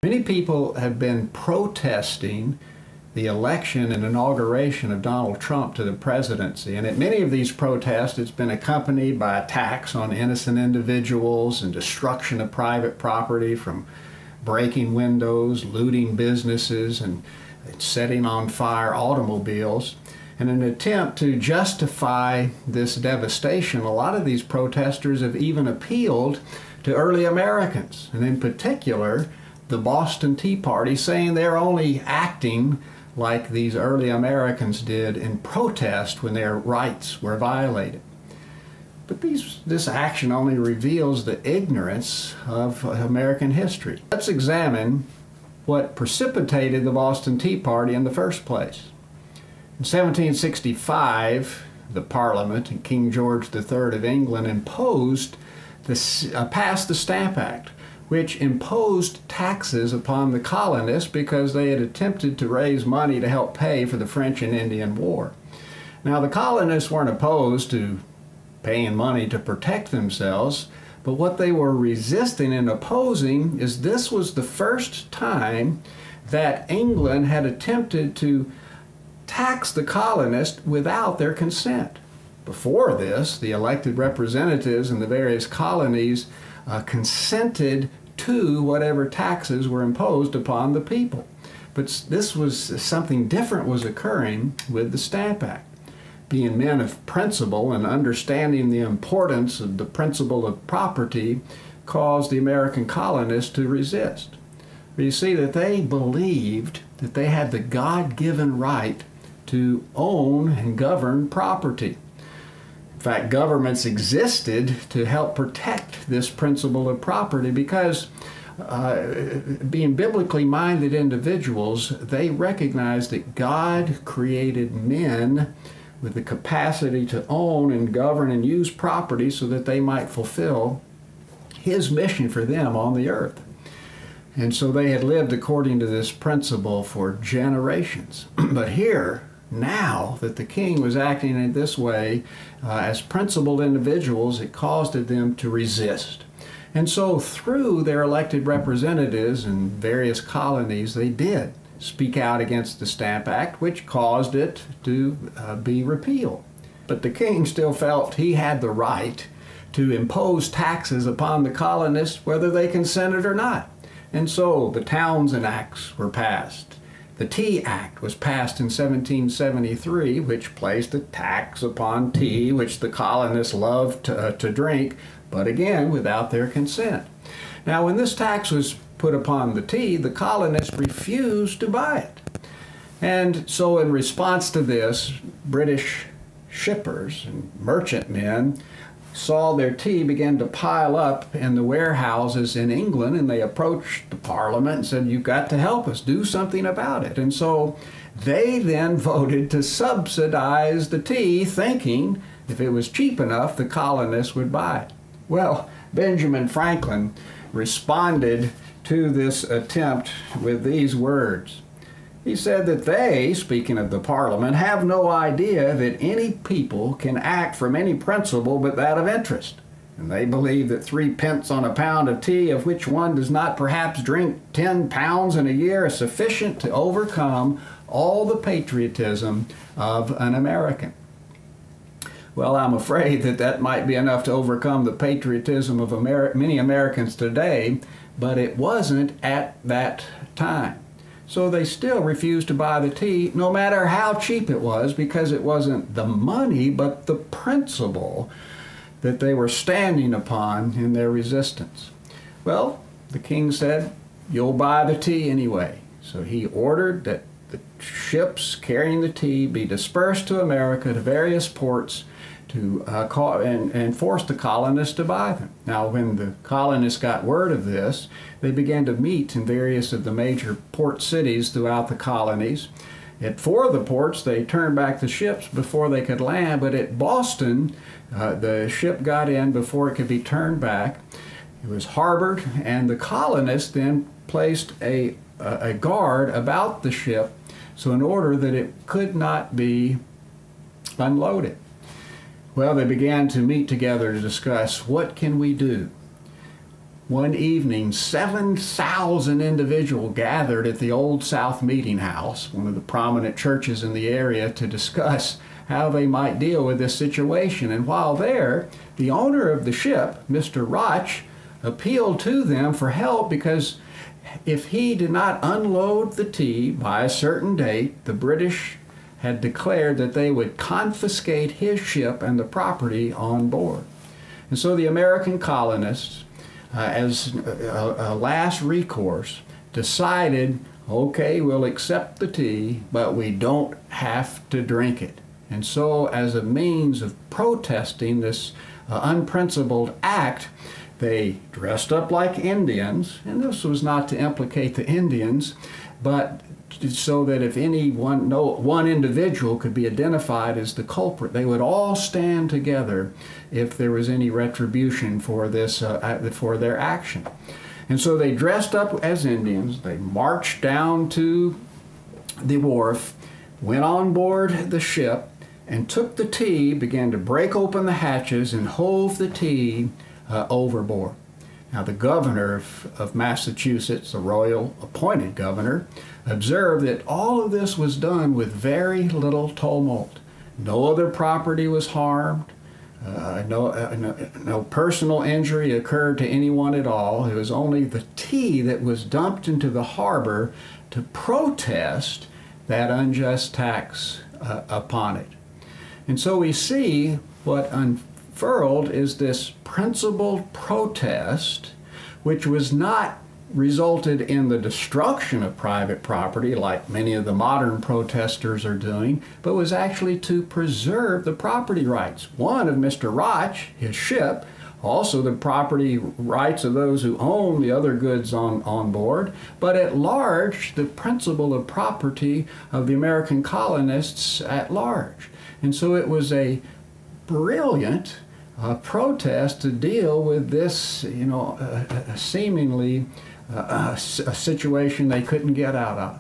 Many people have been protesting the election and inauguration of Donald Trump to the presidency. And at many of these protests, it's been accompanied by attacks on innocent individuals and destruction of private property, from breaking windows, looting businesses, and setting on fire automobiles. In an attempt to justify this devastation, a lot of these protesters have even appealed to early Americans, and in particular, the Boston Tea Party, saying they're only acting like these early Americans did in protest when their rights were violated. But this action only reveals the ignorance of American history. Let's examine what precipitated the Boston Tea Party in the first place. In 1765, the Parliament and King George III of England passed the Stamp Act, which imposed taxes upon the colonists because they had attempted to raise money to help pay for the French and Indian War. Now, the colonists weren't opposed to paying money to protect themselves, but what they were resisting and opposing is this was the first time that England had attempted to tax the colonists without their consent. Before this, the elected representatives in the various colonies consented to whatever taxes were imposed upon the people. But something different was occurring with the Stamp Act. Being men of principle and understanding the importance of the principle of property caused the American colonists to resist. But you see that they believed that they had the God-given right to own and govern property. In fact, governments existed to help protect this principle of property because being biblically minded individuals, they recognized that God created men with the capacity to own and govern and use property so that they might fulfill His mission for them on the earth. And so they had lived according to this principle for generations. But here, now that the king was acting in this way, as principled individuals, it caused them to resist. And so through their elected representatives in various colonies, they did speak out against the Stamp Act, which caused it to be repealed. But the king still felt he had the right to impose taxes upon the colonists whether they consented or not. And so the Townshend Acts were passed. The Tea Act was passed in 1773, which placed a tax upon tea, which the colonists loved to drink, but again, without their consent. Now, when this tax was put upon the tea, the colonists refused to buy it. And so in response to this, British shippers and merchantmen saw their tea begin to pile up in the warehouses in England, and they approached the Parliament and said, "You've got to help us, do something about it." And so they then voted to subsidize the tea, thinking if it was cheap enough, the colonists would buy it. Well, Benjamin Franklin responded to this attempt with these words. He said that they, speaking of the Parliament, have no idea that any people can act from any principle but that of interest. And they believe that 3 pence on a pound of tea, of which one does not perhaps drink 10 pounds in a year, is sufficient to overcome all the patriotism of an American. Well, I'm afraid that that might be enough to overcome the patriotism of many Americans today, but it wasn't at that time. So they still refused to buy the tea, no matter how cheap it was, because it wasn't the money, but the principle that they were standing upon in their resistance. Well, the king said, "You'll buy the tea anyway." So he ordered that the ships carrying the tea be dispersed to America, to various ports, to and force the colonists to buy them. Now, when the colonists got word of this, they began to meet in various of the major port cities throughout the colonies. At 4 of the ports, they turned back the ships before they could land, but at Boston, the ship got in before it could be turned back. It was harbored, and the colonists then placed a guard about the ship, so in order that it could not be unloaded. Well, they began to meet together to discuss, what can we do? one evening, 7,000 individuals gathered at the Old South Meeting House, one of the prominent churches in the area, to discuss how they might deal with this situation. And while there, the owner of the ship, Mr. Roch, appealed to them for help because if he did not unload the tea by a certain date, the British had declared that they would confiscate his ship and the property on board. And so the American colonists, as a last recourse, decided, okay, we'll accept the tea, but we don't have to drink it. And so as a means of protesting this unprincipled act, they dressed up like Indians, and this was not to implicate the Indians, but so that if one individual could be identified as the culprit, they would all stand together if there was any retribution for this, for their action. And so they dressed up as Indians. They marched down to the wharf, went on board the ship, and took the tea, began to break open the hatches, and hove the tea overboard. Now, the governor of Massachusetts, the royal appointed governor, observed that all of this was done with very little tumult. No other property was harmed. No personal injury occurred to anyone at all. It was only the tea that was dumped into the harbor to protest that unjust tax upon it. And so we see what unfurled is this principled protest, which was not resulted in the destruction of private property like many of the modern protesters are doing, but was actually to preserve the property rights. One of Mr. Roch, his ship, also the property rights of those who own the other goods on board, but at large the principle of property of the American colonists at large. And so it was a brilliant protest to deal with this, seemingly a situation they couldn't get out of.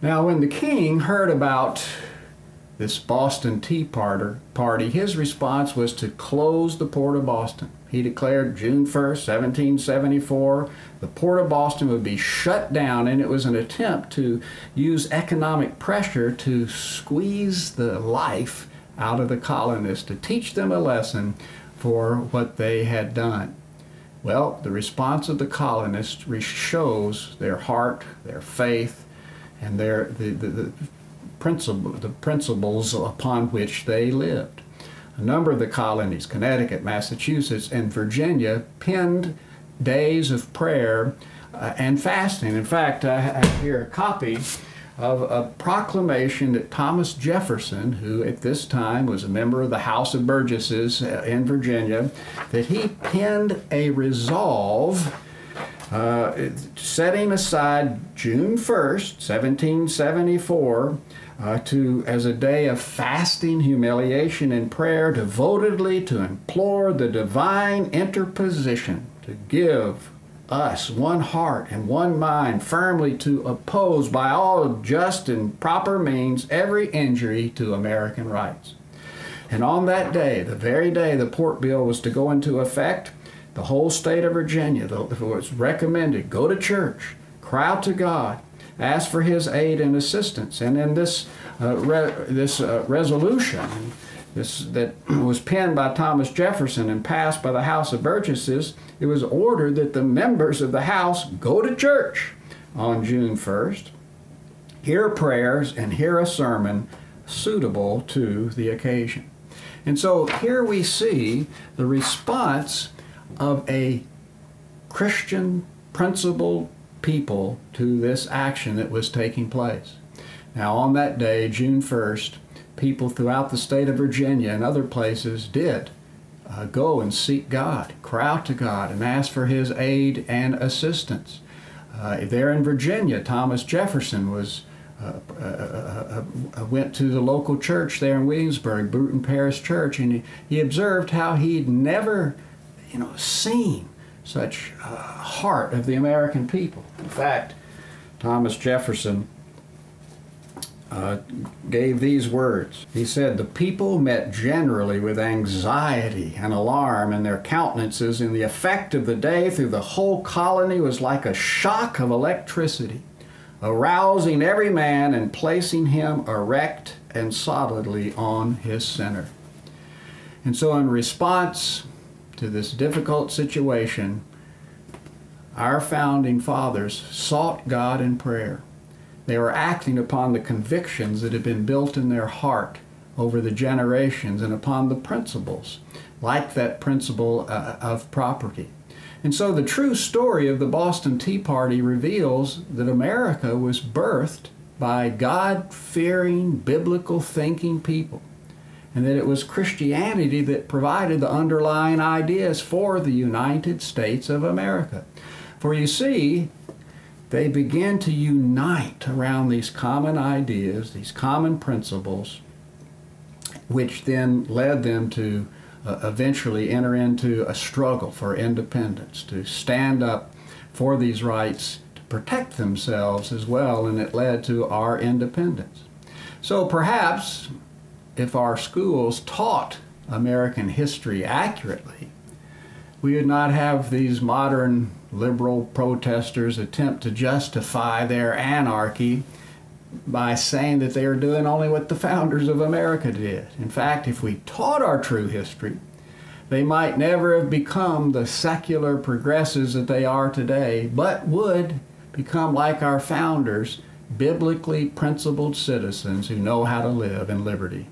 Now, when the king heard about this Boston Tea Party, his response was to close the port of Boston. He declared June 1st, 1774, the port of Boston would be shut down, and it was an attempt to use economic pressure to squeeze the life out of the colonists, to teach them a lesson for what they had done. Well, the response of the colonists shows their heart, their faith, and the principles upon which they lived. A number of the colonies, Connecticut, Massachusetts, and Virginia, penned days of prayer and fasting. In fact, I have here a copy of a proclamation that Thomas Jefferson, who at this time was a member of the House of Burgesses in Virginia, that he penned a resolve setting aside June 1st, 1774, as a day of fasting, humiliation, and prayer, devotedly to implore the divine interposition to give us one heart and one mind, firmly to oppose by all just and proper means every injury to American rights. And on that day, the very day the Port Bill was to go into effect, the whole state of Virginia, it was recommended, go to church, cry out to God, ask for His aid and assistance. And in this resolution that was penned by Thomas Jefferson and passed by the House of Burgesses, it was ordered that the members of the House go to church on June 1st, hear prayers, and hear a sermon suitable to the occasion. And so here we see the response of a Christian principled people to this action that was taking place. Now, on that day, June 1st, people throughout the state of Virginia and other places did go and seek God, cry out to God, and ask for His aid and assistance. There in Virginia, Thomas Jefferson went to the local church there in Williamsburg, Bruton Parish Church, and he observed how he'd never, seen such heart of the American people. In fact, Thomas Jefferson gave these words. He said, "The people met generally with anxiety and alarm in their countenances, and the effect of the day through the whole colony was like a shock of electricity, arousing every man and placing him erect and solidly on his center." And so in response to this difficult situation, our founding fathers sought God in prayer. They were acting upon the convictions that had been built in their heart over the generations and upon the principles, like that principle of property. And so the true story of the Boston Tea Party reveals that America was birthed by God-fearing, biblical-thinking people, and that it was Christianity that provided the underlying ideas for the United States of America. For you see, they began to unite around these common ideas, these common principles, which then led them to eventually enter into a struggle for independence, to stand up for these rights, to protect themselves as well, and it led to our independence. So perhaps if our schools taught American history accurately, we would not have these modern liberal protesters attempt to justify their anarchy by saying that they are doing only what the founders of America did. In fact, if we taught our true history, they might never have become the secular progressives that they are today, but would become like our founders, biblically principled citizens who know how to live in liberty.